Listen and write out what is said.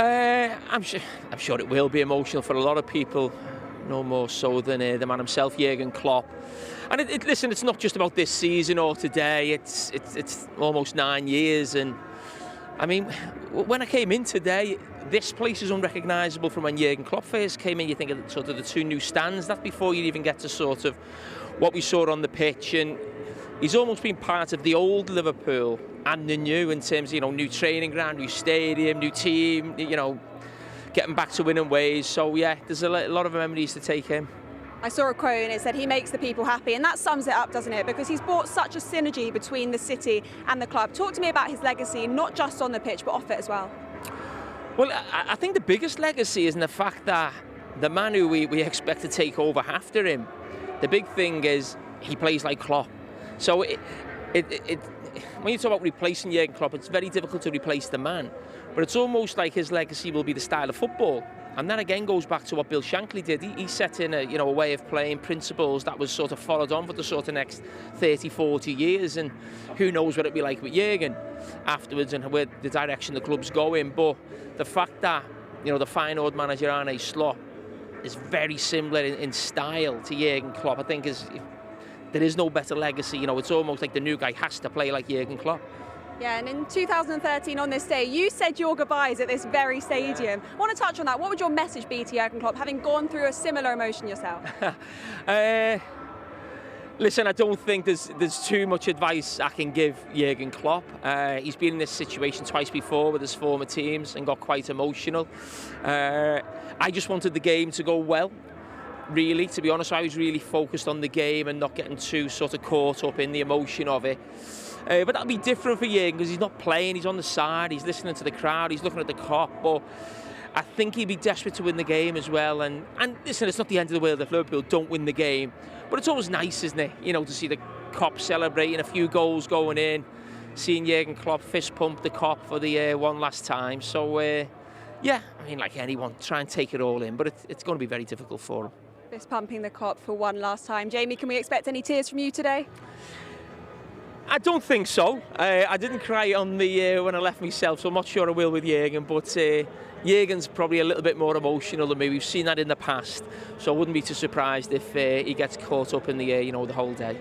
I'm sure it will be emotional for a lot of people, no more so than the man himself, Jurgen Klopp. And listen, it's not just about this season or today. It's almost 9 years, and I mean, when I came in today, this place is unrecognisable from when Jurgen Klopp first came in. You think of sort of the two new stands. That's before you even get to sort of what we saw on the pitch, and he's almost been part of the old Liverpool and the new, in terms of, new training ground, new stadium, new team, getting back to winning ways. So yeah, there's a lot of memories to take in. I saw a quote and it said he makes the people happy, and that sums it up, doesn't it? Because he's brought such a synergy between the city and the club. Talk to me about his legacy, not just on the pitch, but off it as well. Well, I think the biggest legacy is in the fact that the man who we expect to take over after him, the big thing is he plays like Klopp. So when you talk about replacing Jurgen Klopp, it's very difficult to replace the man. But it's almost like his legacy will be the style of football. And that again goes back to what Bill Shankly did. He set in a way of playing, principles that was sort of followed on for the sort of next 30, 40 years. And who knows what it'll be like with Jurgen afterwards and where the direction the club's going. But the fact that, the fine old manager Arne Slot is very similar in style to Jurgen Klopp, I think there is no better legacy. It's almost like the new guy has to play like Jurgen Klopp. Yeah, and in 2013 on this day, you said your goodbyes at this very stadium. I want to touch on that. What would your message be to Jurgen Klopp, having gone through a similar emotion yourself? Listen, I don't think there's too much advice I can give Jurgen Klopp. He's been in this situation twice before with his former teams and got quite emotional. I just wanted the game to go well. Really, to be honest, I was really focused on the game and not getting too sort of caught up in the emotion of it. But that'll be different for Jurgen because he's not playing, he's on the side, he's listening to the crowd, he's looking at the Kop. But I think he'd be desperate to win the game as well. And listen, it's not the end of the world if Liverpool don't win the game. But it's always nice, isn't it? To see the Kop celebrating, a few goals going in, seeing Jurgen Klopp fist pump the Kop for the one last time. So, yeah, I mean, like anyone, try and take it all in. But it's going to be very difficult for him. Fist pumping the Kop for one last time. Jamie, can we expect any tears from you today? I don't think so. I didn't cry on the when I left myself, so I'm not sure I will with Jurgen. But Jurgen's probably a little bit more emotional than me. We've seen that in the past, so I wouldn't be too surprised if he gets caught up in the the whole day.